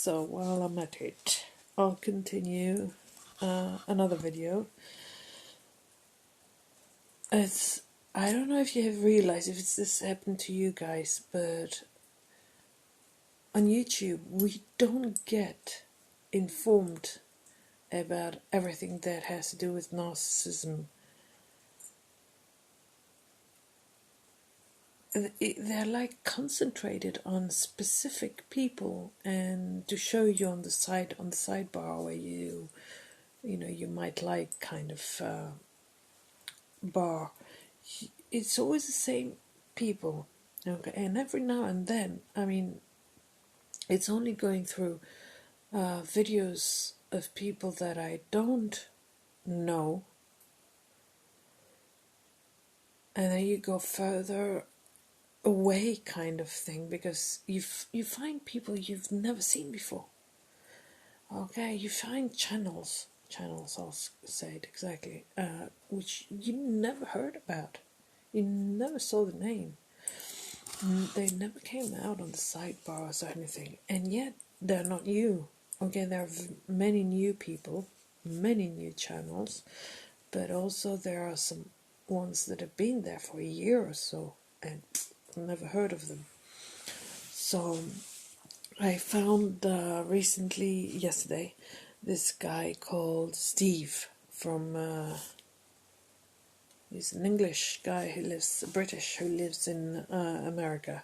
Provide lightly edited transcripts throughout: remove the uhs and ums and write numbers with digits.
So while I'm at it, I'll continue another video. I don't know if you have realized if this happened to you guys, but on YouTube we don't get informed about everything that has to do with narcissism. They're like concentrated on specific people, and to show you on the sidebar where you might like kind of bar. It's always the same people, okay, and every now and then, I mean, it's only going through videos of people that I don't know, and then you go further away kind of thing, because you find people you've never seen before. Okay, you find channels, I'll say it exactly, which you never heard about. You never saw the name. They never came out on the sidebars or anything, and yet they're not new. Okay, there are many new people, many new channels, but also there are some ones that have been there for a year or so and never heard of them. So I found recently, yesterday, this guy called Steve from he's an English guy who lives, British, who lives in America.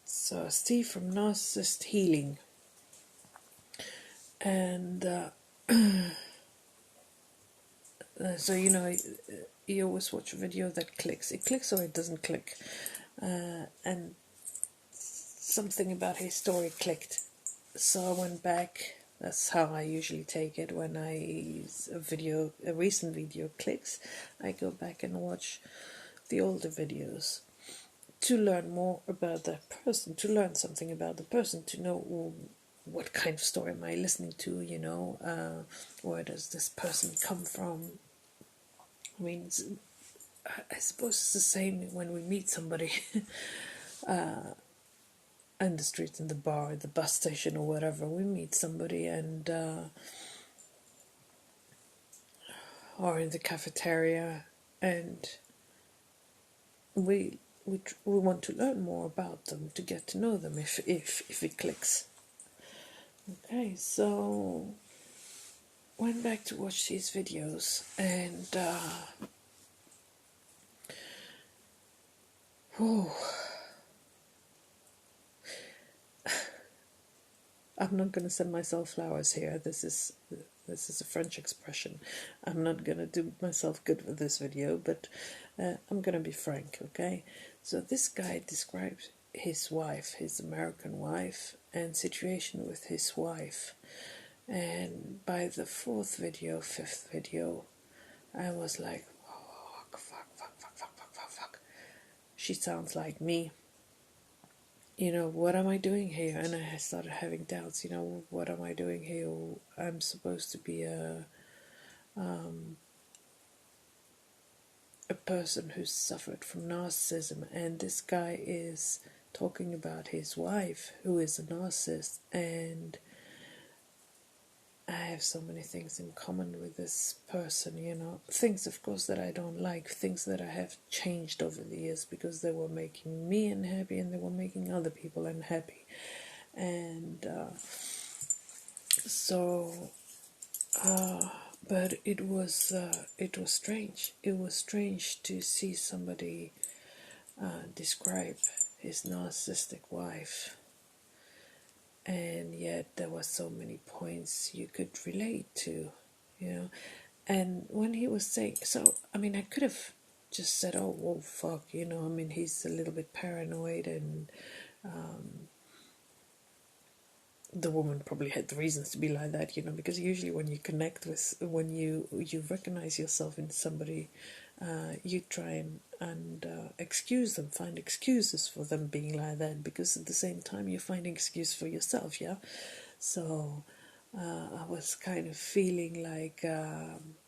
So Steve from Narcissist Healing. And so, you always watch a video that clicks. It clicks or it doesn't click. And something about his story clicked. So I went back. That's how I usually take it when a recent video clicks. I go back and watch the older videos to learn more about that person, to learn something about the person, to know what kind of story am I listening to, where does this person come from. I mean, I suppose it's the same when we meet somebody in the street, in the bar, the bus station or whatever. We meet somebody and or in the cafeteria, and we want to learn more about them, to get to know them if it clicks. Okay, so went back to watch these videos, and I'm not going to send myself flowers here. This is a French expression. I'm not going to do myself good with this video, but I'm going to be frank, okay? So this guy describes his wife, his American wife, and situation with his wife. And by the fifth video, I was like, oh, fuck. She sounds like me. What am I doing here? And I started having doubts, what am I doing here? I'm supposed to be a person who's suffered from narcissism, and this guy is talking about his wife, who is a narcissist, and I have so many things in common with this person, things, of course, that I don't like, things that I have changed over the years because they were making me unhappy and they were making other people unhappy. And but it was strange. It was strange to see somebody describe his narcissistic wife, and yet there were so many points you could relate to, And when he was saying, so, I mean, I could have just said, oh, well, fuck, he's a little bit paranoid, and the woman probably had the reasons to be like that, because usually when you connect with, when you recognize yourself in somebody, you try and excuse them, find excuses for them being like that, because at the same time you find an excuse for yourself, yeah? So I was kind of feeling like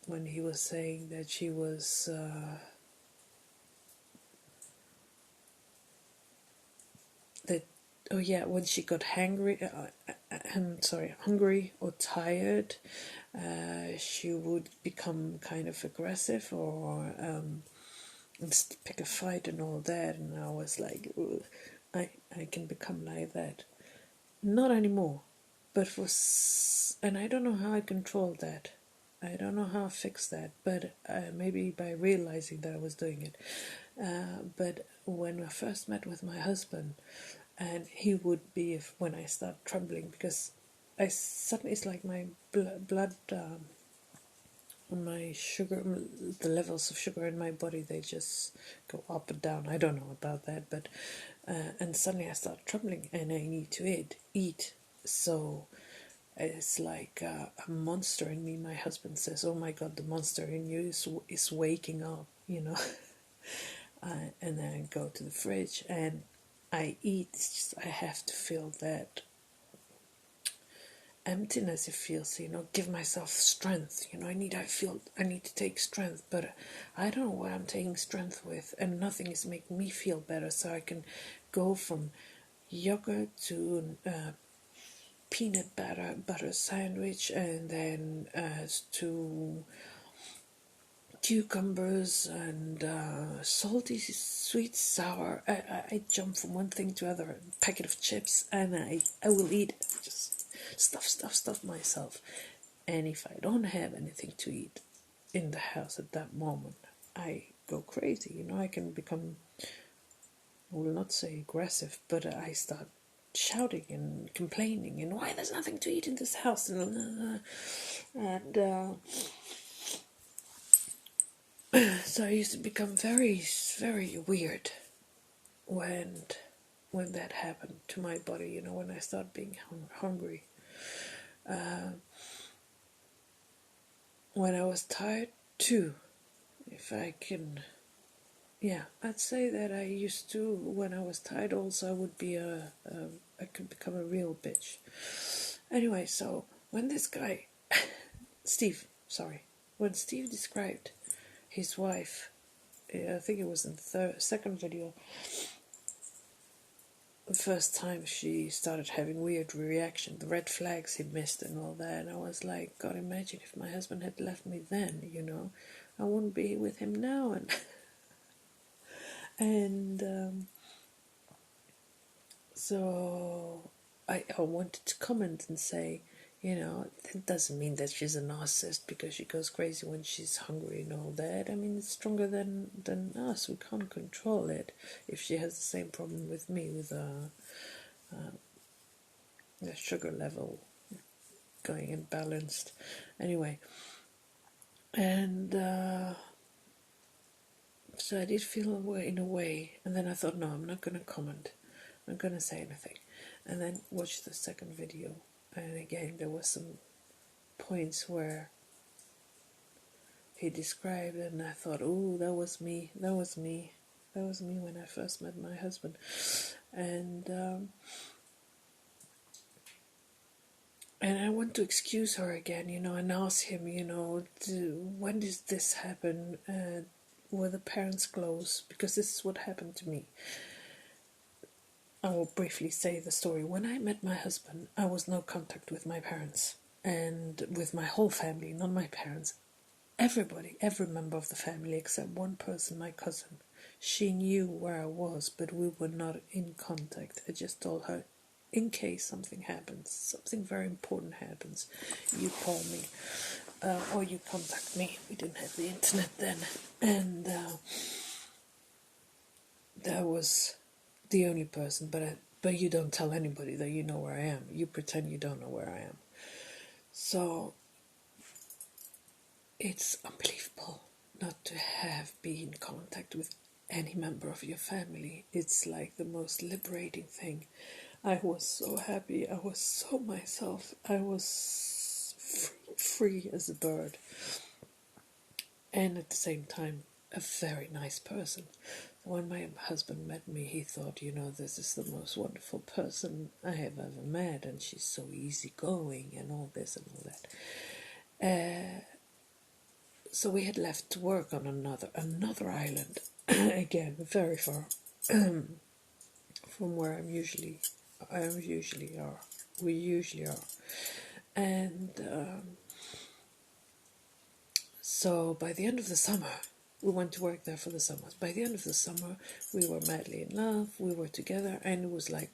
when he was saying that she was that oh yeah, when she got hungry, hungry or tired, she would become kind of aggressive or pick a fight and all that. And I was like, I can become like that. Not anymore, but and I don't know how I control that. I don't know how I fix that, but maybe by realizing that I was doing it. But when I first met with my husband, and he would be when I start trembling, because I suddenly, it's like my blood, my sugar, the levels of sugar in my body, they just go up and down. I don't know about that, but and suddenly I start trembling, and I need to eat. So it's like a monster in me. My husband says, "Oh my God, the monster in you is waking up," you know. And then I go to the fridge and I eat. It's just, I have to feel that emptiness. It feels, give myself strength. I need to take strength, but I don't know what I'm taking strength with, and nothing is making me feel better. So I can go from yogurt to peanut butter sandwich, and then to cucumbers and salty, sweet, sour. I jump from one thing to other. A packet of chips, and I will eat, just stuff myself. And if I don't have anything to eat in the house at that moment, I go crazy. I can become, I will not say aggressive, but I start shouting and complaining, and why there's nothing to eat in this house, and so I used to become very, very weird when that happened to my body. When I started being hungry, when I was tired too. If I can, yeah, I'd say that I used to. When I was tired, also I would be I could become a real bitch. Anyway, so when this guy, when Steve described his wife, I think it was in the second video, the first time she started having weird reaction, the red flags he missed and all that, and I was like, God, imagine if my husband had left me then, I wouldn't be with him now. And so I wanted to comment and say, that doesn't mean that she's a narcissist because she goes crazy when she's hungry and all that. I mean, it's stronger than us. We can't control it. If she has the same problem with me, with the sugar level going imbalanced. Anyway, and so I did feel in a way, and then I thought, no, I'm not going to comment. I'm not going to say anything. And then watched the second video, and again there was some points where he described, and I thought, oh, that was me when I first met my husband. And I want to excuse her again, and ask him, when did this happen? Were the parents close? Because this is what happened to me. I will briefly say the story. When I met my husband, I was no contact with my parents and with my whole family, not my parents. Everybody, every member of the family except one person, my cousin. She knew where I was, but we were not in contact. I just told her, in case something happens, something very important happens, you call me or you contact me. We didn't have the internet then. And that was the only person, but you don't tell anybody that you know where I am. You pretend you don't know where I am. So it's unbelievable not to have been in contact with any member of your family. It's like the most liberating thing. I was so happy. I was so myself. I was free as a bird. And at the same time, a very nice person. When my husband met me, he thought, this is the most wonderful person I have ever met, and she's so easygoing and all this and all that. So we had left to work on another island, again, very far from where I'm usually usually are. We usually are. And so by the end of the summer, we went to work there for the summer. By the end of the summer, we were madly in love. We were together, and it was like,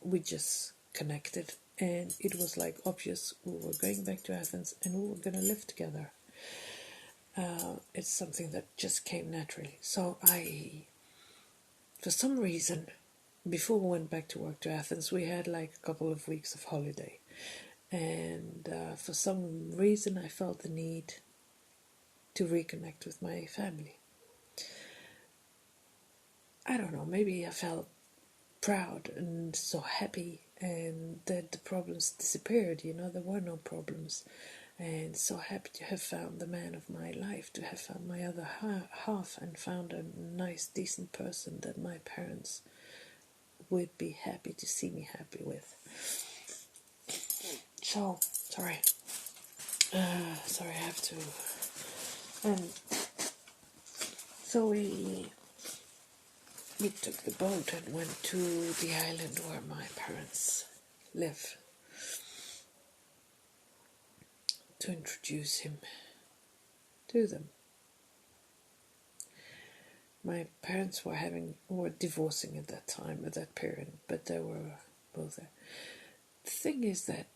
we just connected. And it was like obvious we were going back to Athens and we were going to live together. It's something that just came naturally. So for some reason, before we went back to work to Athens, we had like a couple of weeks of holiday. And for some reason, I felt the need to reconnect with my family. I don't know, maybe I felt proud and so happy, and that the problems disappeared, there were no problems. And so happy to have found the man of my life, to have found my other half, and found a nice, decent person that my parents would be happy to see me happy with. So, sorry, I have to. And so we took the boat and went to the island where my parents live, to introduce him to them. My parents were divorcing at that period, but they were both there. The thing is that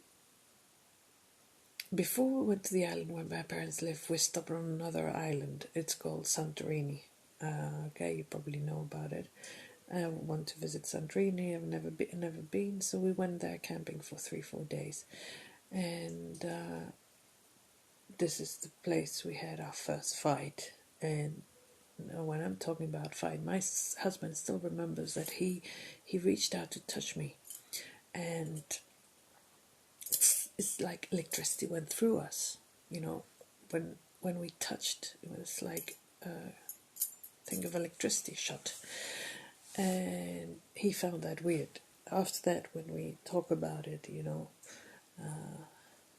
before we went to the island where my parents live, we stopped on another island. It's called Santorini. Okay, you probably know about it. I want to visit Santorini. I've never been, so we went there camping for 3-4 days. And this is the place we had our first fight. And when I'm talking about fight, my husband still remembers that he reached out to touch me, and it's like electricity went through us. When we touched, it was like think of electricity shot, and he found that weird. After that, when we talk about it,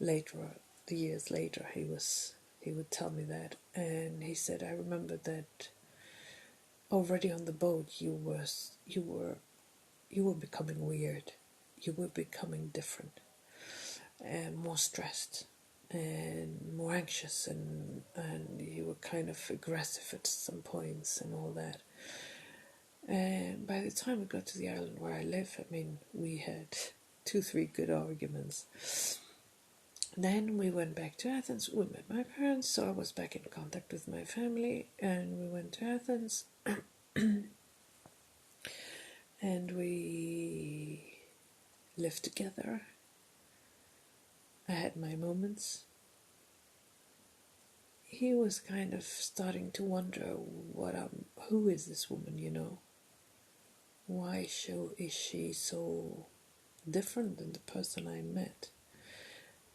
later, the years later, he would tell me that, and he said, I remember that already on the boat you were becoming weird, you were becoming different, and more stressed and more anxious, and you were kind of aggressive at some points and all that. And by the time we got to the island where I live, we had 2-3 good arguments. Then we went back to Athens. We met my parents, so I was back in contact with my family, and we went to Athens. And we lived together. I had my moments. He was kind of starting to wonder who is this woman, Why is she so different than the person I met?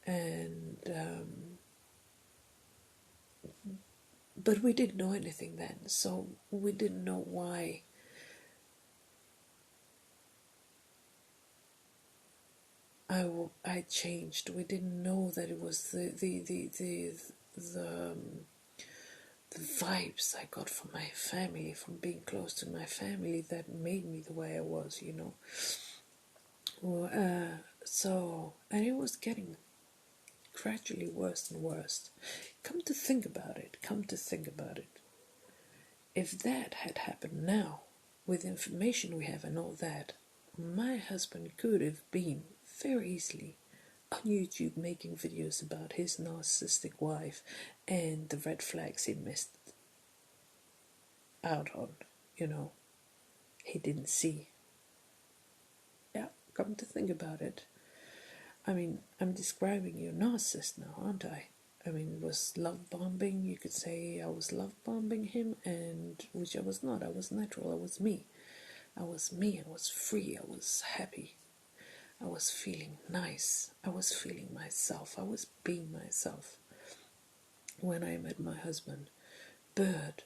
And but we didn't know anything then, so we didn't know why I changed. We didn't know that it was the vibes I got from my family, from being close to my family, that made me the way I was, and it was getting gradually worse and worse. Come to think about it, if that had happened now, with information we have and all that, my husband could have been very easily on YouTube making videos about his narcissistic wife and the red flags he missed out on, he didn't see. Yeah, come to think about it. I'm describing you a narcissist now, aren't I? It was love bombing. You could say I was love bombing him, and which I was not. I was natural. I was me. I was free. I was happy. I was feeling nice. I was feeling myself. I was being myself when I met my husband. But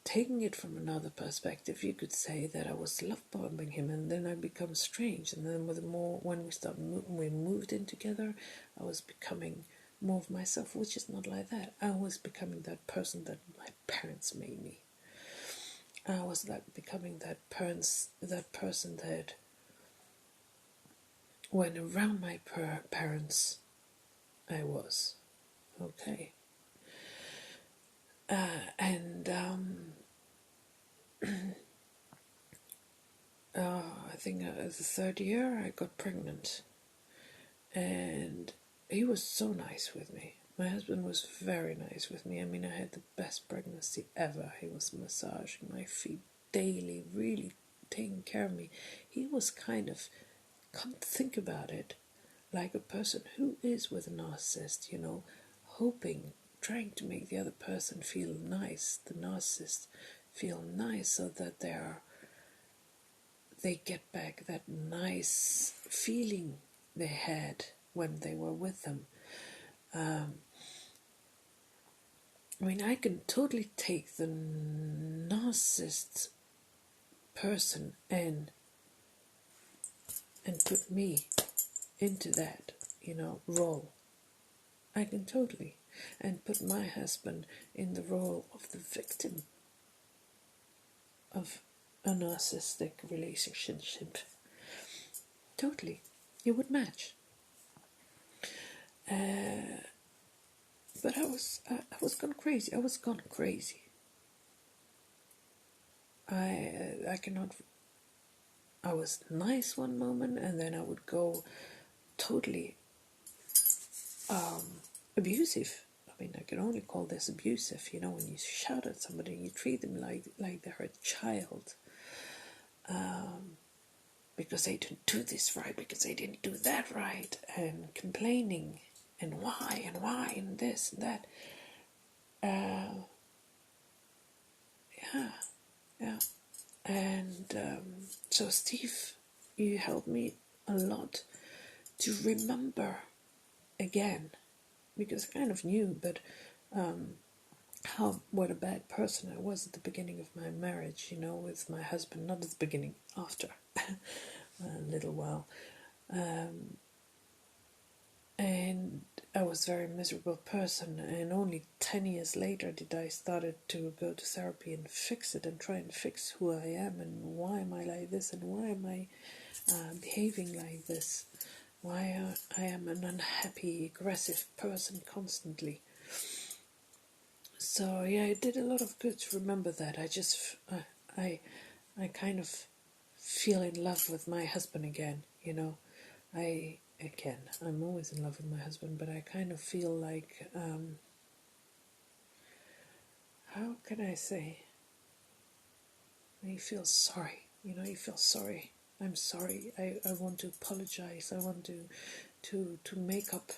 taking it from another perspective, you could say that I was love bombing him, and then I become strange. And then when we moved in together, I was becoming more of myself, which is not like that. I was becoming that person that my parents made me. I was like becoming that person that when around my parents I was okay. And I think the third year I got pregnant, and he was so nice with me. My husband was very nice with me. I mean, I had the best pregnancy ever. He was massaging my feet daily, really taking care of me. He was kind of, come to think about it, like a person who is with a narcissist, hoping, trying to make the other person feel nice, the narcissist feel nice, so that they get back that nice feeling they had when they were with them. I mean, I can totally take the narcissist person and put me into that, role. I can totally. And put my husband in the role of the victim of a narcissistic relationship. Totally. It would match. But I was gone crazy. I was gone crazy. I cannot. I was nice one moment, and then I would go totally abusive. I mean, I can only call this abusive. When you shout at somebody and you treat them like they're a child, because they didn't do this right, because they didn't do that right, and complaining, and why, and this and that. Yeah. And so, Steve, you helped me a lot to remember again, because I kind of knew, but what a bad person I was at the beginning of my marriage, with my husband, not at the beginning, after a little while. And I was a very miserable person, and only 10 years later did I started to go to therapy and fix it, and try and fix who I am, and why am I like this, and why am I behaving like this, why I am an unhappy, aggressive person constantly. So yeah, it did a lot of good to remember that. I kind of feel in love with my husband again, I'm always in love with my husband, but I kind of feel like, how can I say? You feel sorry, you feel sorry. I'm sorry. I want to apologize. I want to make up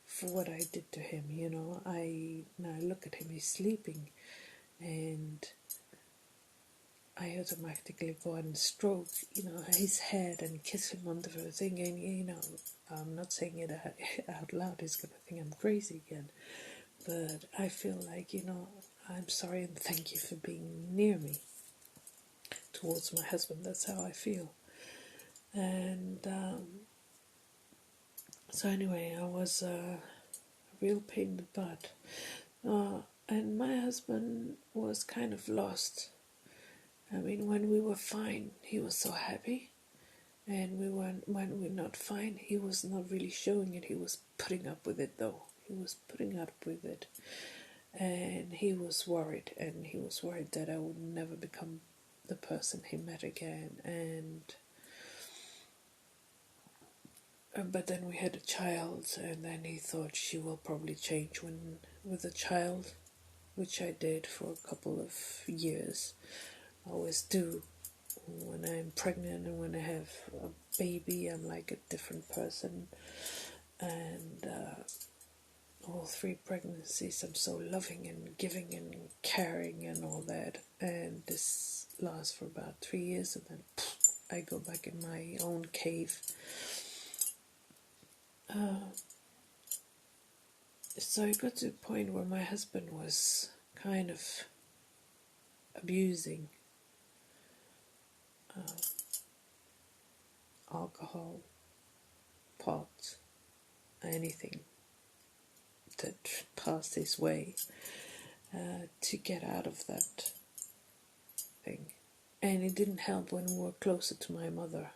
for what I did to him. Now I look at him. He's sleeping, and I automatically go and stroke, his head and kiss him under the thing. And I'm not saying it out loud. He's gonna think I'm crazy again. But I feel like, I'm sorry and thank you for being near me towards my husband. That's how I feel. And so anyway, I was a real pain in the butt. And my husband was kind of lost. I mean, when we were fine, he was so happy. And when we're not fine, he was not really showing it. He was putting up with it, though. He was putting up with it. And he was worried. And he was worried that I would never become the person he met again. But then we had a child, and then he thought she will probably change with the child, which I did for a couple of years. I always do. When I'm pregnant and when I have a baby, I'm like a different person. And all 3 pregnancies, I'm so loving and giving and caring and all that. And this lasts for about 3 years, and then I go back in my own cave. So I got to a point where my husband was kind of abusing alcohol, pot, anything that passed his way, to get out of that everything. And it didn't help when we were closer to my mother,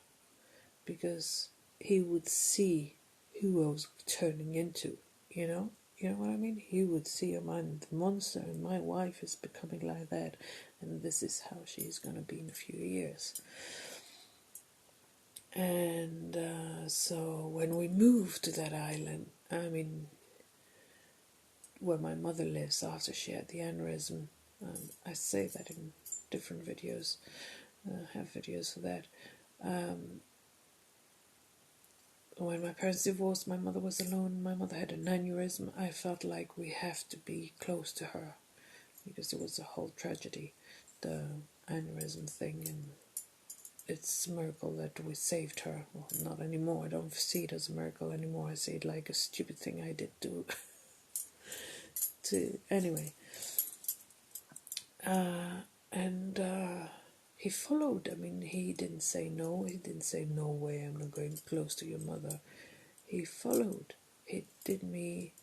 because he would see who I was turning into, you know? You know what I mean? He would see, oh, I'm the monster and my wife is becoming like that, and this is how she's going to be in a few years. And so when we moved to that island, I mean, where my mother lives after she had the aneurysm, I say that in different videos, have videos for that. When my parents divorced, my mother was alone, my mother had an aneurysm. I felt like we have to be close to her, because it was a whole tragedy, the aneurysm thing, and it's a miracle that we saved her. Well, not anymore. I don't see it as a miracle anymore. I see it like a stupid thing I did to anyway. And he followed. I mean, he didn't say no. He didn't say, no way, I'm not going close to your mother. He followed. He did me,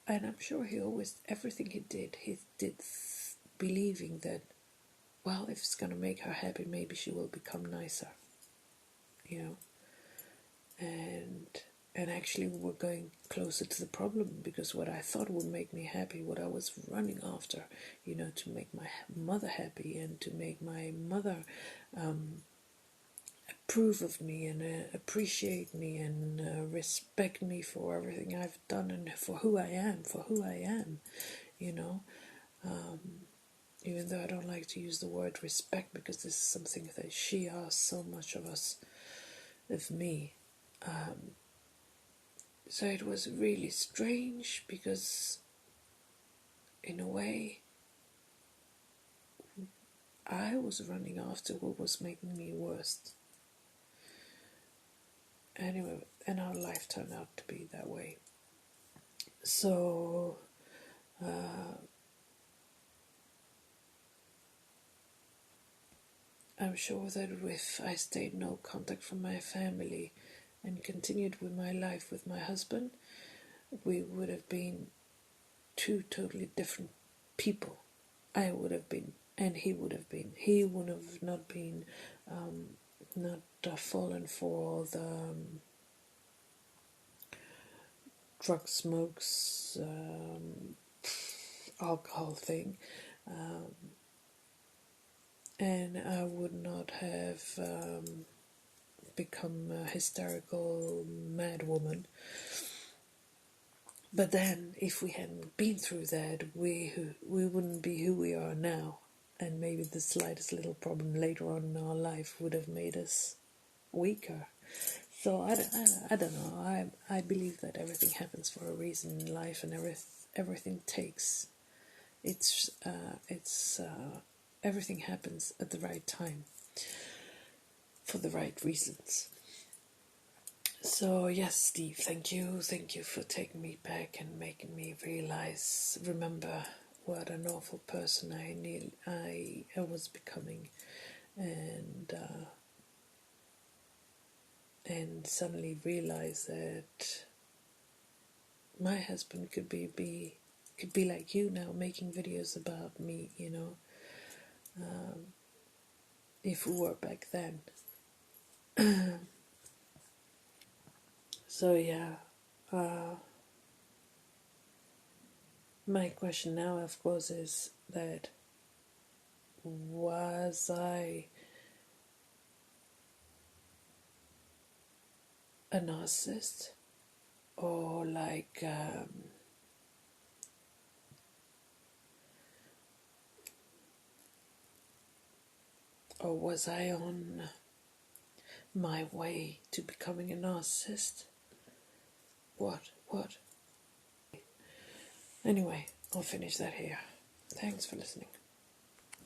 and I'm sure he always, everything he did believing that, well, if it's going to make her happy, maybe she will become nicer, you know. And actually we were going closer to the problem, because what I thought would make me happy, what I was running after, you know, to make my mother happy and to make my mother approve of me and appreciate me and respect me for everything I've done and for who I am, you know. Even though I don't like to use the word respect, because this is something that she asks so much of me. So it was really strange, because in a way I was running after what was making me worse. Anyway, and our life turned out to be that way. So I'm sure that if I stayed no contact from my family and continued with my life with my husband, we would have been two totally different people. I would have been, and he would have been. He would have not been, fallen for the drug smokes, alcohol thing, and I would not have become a hysterical mad woman. But then, if we hadn't been through that, we wouldn't be who we are now, and maybe the slightest little problem later on in our life would have made us weaker. So I don't know. I believe that everything happens for a reason in life, and everything takes. Everything happens at the right time, for the right reasons. So yes, Steve, thank you for taking me back and making me remember what an awful person I was becoming, and suddenly realize that my husband could be like you now, making videos about me, you know, if we were back then. So yeah, my question now, of course, is that, was I a narcissist, or like or was I on my way to becoming a narcissist? What? Anyway, I'll finish that here. Thanks for listening.